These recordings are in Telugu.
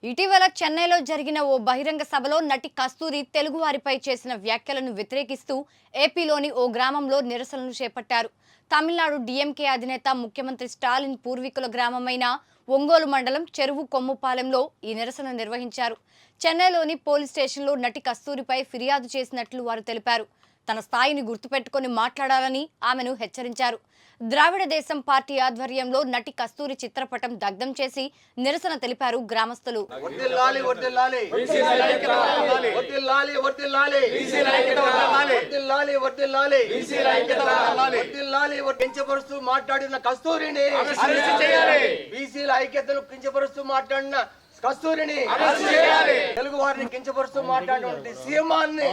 ఇటీవల చెన్నైలో జరిగిన ఓ బహిరంగ సభలో నటి కస్తూరి తెలుగువారిపై చేసిన వ్యాఖ్యలను వ్యతిరేకిస్తూ ఏపీలోని ఓ గ్రామంలో నిరసనలు చేపట్టారు. తమిళనాడు డీఎంకే అధినేత ముఖ్యమంత్రి స్టాలిన్ పూర్వీకుల గ్రామమైన ఒంగోలు మండలం చెరువు కొమ్ముపాలెంలో ఈ నిరసన నిర్వహించారు. చెన్నైలోని పోలీస్ స్టేషన్లో నటి కస్తూరిపై ఫిర్యాదు చేసినట్లు వారు తెలిపారు. తన స్థాయిని గుర్తుపెట్టుకొని మాట్లాడాలని ఆమెను హెచ్చరించారు. ద్రావిడ దేశం పార్టీ ఆధ్వర్యంలో నటి కస్తూరి చిత్రపటం దగ్ధం చేసి నిరసన తెలిపారు గ్రామస్తులు. మాట్లాడిన కస్తూరిని బీసీల ఐక్యతను కించపరుస్తూ మాట్లాడిన కస్తూరిని తెలుగు వారిని కించపరుస్తూ మాట్లాడినటువంటి సీమాన్ని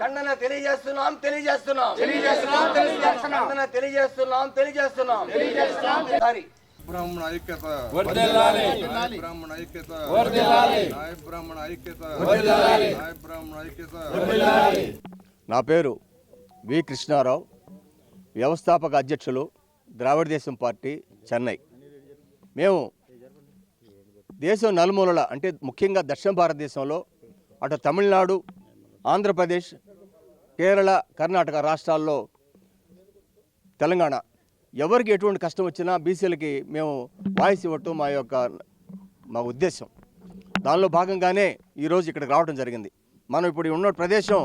ఖండన తెలియజేస్తున్నాం. బ్రాహ్మణ ఐక్యత, బ్రాహ్మణ ఐక్యత, బ్రాహ్మణ ఐక్యత, బ్రాహ్మణ ఐక్యత. నా పేరు వి కృష్ణారావు, వ్యవస్థాపక అధ్యక్షులు ద్రావిడ దేశం పార్టీ చెన్నై. మేము దేశం నలుమూలల అంటే ముఖ్యంగా దక్షిణ భారతదేశంలో అటు తమిళనాడు, ఆంధ్రప్రదేశ్, కేరళ, కర్ణాటక రాష్ట్రాల్లో, తెలంగాణ ఎవరికి ఎటువంటి కష్టం వచ్చినా బీసీలకి మేము వాయిస్ ఇవ్వటం మా ఉద్దేశం. దానిలో భాగంగానే ఈరోజు ఇక్కడికి రావడం జరిగింది. మనం ఇప్పుడు ఉన్న ప్రదేశం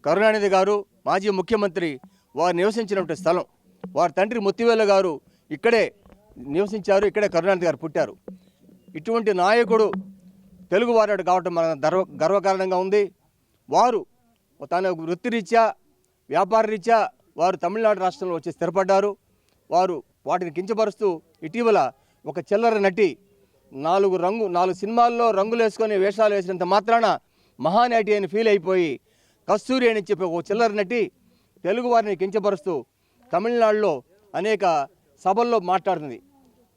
కరుణానిధి గారు మాజీ ముఖ్యమంత్రి వారు నివసించినటువంటి స్థలం. వారి తండ్రి ముత్తివేలు గారు ఇక్కడే నివసించారు, ఇక్కడే కరుణానిధి గారు పుట్టారు. ఇటువంటి నాయకుడు తెలుగువారు కావటం మన గర్వకారణంగా ఉంది. వారు తన వృత్తిరీత్యా, వ్యాపార రీత్యా వారు తమిళనాడు రాష్ట్రంలో వచ్చి స్థిరపడ్డారు. వారు వాటిని కించపరుస్తూ ఇటీవల ఒక చిల్లర నటి 4 సినిమాల్లో రంగులు వేసుకొని వేషాలు వేసినంత మాత్రాన మహానటి అని ఫీల్ అయిపోయి కస్తూరి అని చెప్పి ఒక చిల్లర నటి తెలుగు వారిని కించపరుస్తూ తమిళనాడులో అనేక సభల్లో మాట్లాడుతుంది.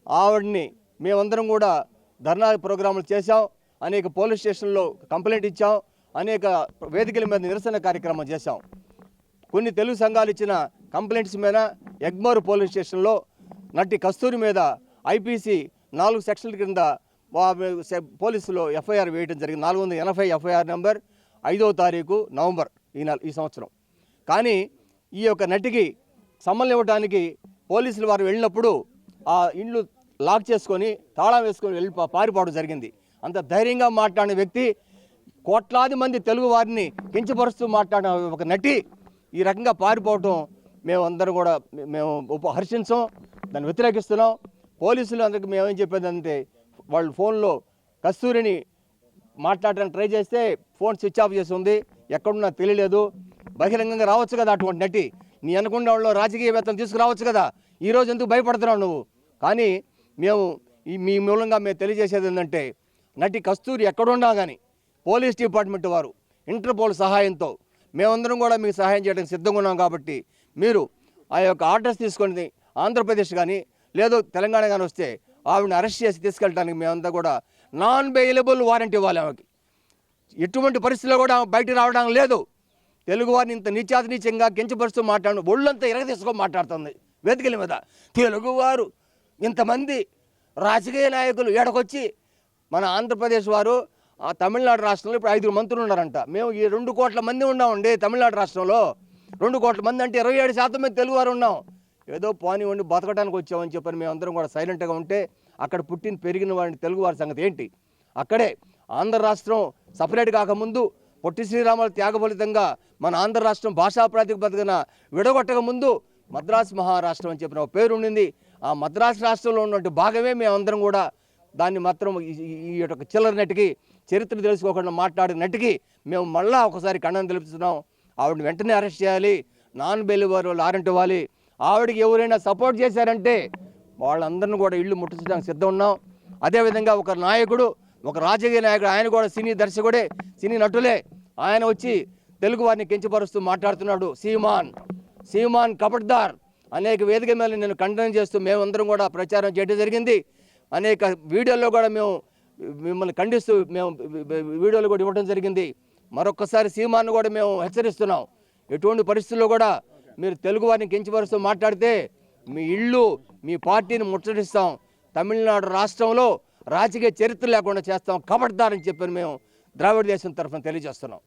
ఆవిడని మేమందరం కూడా ధర్నా ప్రోగ్రాములు చేశాం, అనేక పోలీస్ స్టేషన్లో కంప్లైంట్ ఇచ్చాం, అనేక వేదికల మీద నిరసన కార్యక్రమం చేశాం. కొన్ని తెలుగు సంఘాలు ఇచ్చిన కంప్లైంట్స్ మీద ఎగ్మోర్ పోలీస్ స్టేషన్లో నటి కస్తూరి మీద ఐపీసీ 4 సెక్షన్ల కింద పోలీసులో ఎఫ్ఐఆర్ వేయడం జరిగింది. 480 ఎఫ్ఐఆర్ నెంబర్ 5వ తారీఖు నవంబర్ ఈ సంవత్సరం. కానీ ఈ యొక్క నటికి సమ్మల్ని ఇవ్వడానికి పోలీసులు వారు వెళ్ళినప్పుడు ఆ ఇండ్లు లాక్ చేసుకొని తాళం వేసుకొని పారిపోవడం జరిగింది. అంత ధైర్యంగా మాట్లాడిన వ్యక్తి, కోట్లాది మంది తెలుగు వారిని కించపరుస్తూ మాట్లాడిన ఒక నటి ఈ రకంగా పారిపోవటం మేమందరం కూడా హర్షించాం, దాన్ని వ్యతిరేకిస్తున్నాం. పోలీసులు అందరికీ మేమేం చెప్పేదంటే, వాళ్ళు ఫోన్లో కస్తూరిని మాట్లాడడానికి ట్రై చేస్తే ఫోన్ స్విచ్ ఆఫ్ చేసి ఉంది, ఎక్కడున్నా తెలియలేదు, బహిరంగంగా రావచ్చు కదా అటువంటి నటి, నీ అనుకున్న వాళ్ళు రాజకీయవేత్తలు తీసుకురావచ్చు కదా, ఈరోజు ఎందుకు భయపడుతున్నావు నువ్వు? కానీ మేము మీ మూలంగా మేము తెలియజేసేది ఏంటంటే, నటి కస్తూరి ఎక్కడున్నా కానీ పోలీస్ డిపార్ట్మెంట్ వారు ఇంటర్పోల్ సహాయంతో మేమందరం కూడా మీకు సహాయం చేయడానికి సిద్ధంగా ఉన్నాం. కాబట్టి మీరు ఆ యొక్క ఆర్డర్స్ తీసుకొని ఆంధ్రప్రదేశ్ కానీ లేదు తెలంగాణ కానీ వస్తే ఆవిడని అరెస్ట్ చేసి తీసుకెళ్ళడానికి మేమంతా కూడా నాన్ బెయిలబుల్ వారెంట్ ఇవ్వాలి. ఆమెకి ఎటువంటి పరిస్థితుల్లో కూడా బయట రావడం లేదు. తెలుగు వారిని ఇంత నీచాతినీచంగా కించపరుస్తూ మాట్లాడు, ఒళ్ళంతా తీసుకొని మాట్లాడుతుంది వేదికల మీద. తెలుగువారు ఇంతమంది రాజకీయ నాయకులు ఏడకొచ్చి మన ఆంధ్రప్రదేశ్ వారు తమిళనాడు రాష్ట్రంలో ఇప్పుడు 5 మంత్రులు ఉన్నారంట. మేము ఈ 2 కోట్ల మంది ఉన్నామండి తమిళనాడు రాష్ట్రంలో. 2 కోట్ల మంది అంటే 27% మంది తెలుగువారు ఉన్నాం. ఏదో పోనివ్వండి బతకడానికి వచ్చామని చెప్పని మేమందరం కూడా సైలెంట్గా ఉంటే, అక్కడ పుట్టిన పెరిగిన వాడిని తెలుగువారి సంగతి ఏంటి? అక్కడే ఆంధ్ర రాష్ట్రం సపరేట్ కాకముందు పొట్టి శ్రీరాములు త్యాగఫలితంగా మన ఆంధ్ర రాష్ట్రం భాషా ప్రాతిపదికన విడగొట్టక ముందు మద్రాసు మహారాష్ట్రం అని చెప్పిన ఒక పేరు ఉండింది. ఆ మద్రాసు రాష్ట్రంలో ఉన్నటువంటి భాగమే మేమందరం కూడా దాన్ని మాత్రం ఈ యొక్క చిల్లర నటికి, చరిత్ర తెలుసుకోకుండా మాట్లాడిన నటికి మేము మళ్ళా ఒకసారి ఖండన తెలుపుతున్నాం. ఆవిడని వెంటనే అరెస్ట్ చేయాలి, నాన్ బెయిలబుల్ వారెంట్ ఇవ్వాలి. ఆవిడకి ఎవరైనా సపోర్ట్ చేశారంటే వాళ్ళందరినీ కూడా ఇళ్ళు ముట్టించడానికి సిద్ధం ఉన్నాం. అదేవిధంగా ఒక నాయకుడు, ఒక రాజకీయ నాయకుడు, ఆయన కూడా సినీ దర్శకుడే, సినీ నటులే, ఆయన వచ్చి తెలుగు వారిని కించపరుస్తూ మాట్లాడుతున్నాడు. సీమాన్ కపట్దార్ అనేక వేదిక మీద నేను ఖండన చేస్తూ మేమందరం కూడా ప్రచారం చేయడం జరిగింది. అనేక వీడియోల్లో కూడా మేము మిమ్మల్ని ఖండిస్తూ మేము వీడియోలు కూడా ఇవ్వడం జరిగింది. మరొకసారి సీమాను కూడా మేము హెచ్చరిస్తున్నాం. ఎటువంటి పరిస్థితుల్లో కూడా మీరు తెలుగు వారిని కించపరుస్తూ మాట్లాడితే మీ ఇళ్ళు మీ పార్టీని ముట్టడిస్తాం, తమిళనాడు రాష్ట్రంలో రాజకీయ చరిత్ర లేకుండా చేస్తాం, కబడ్దారని చెప్పని మేము ద్రావిడ దేశం తరఫున తెలియజేస్తున్నాం.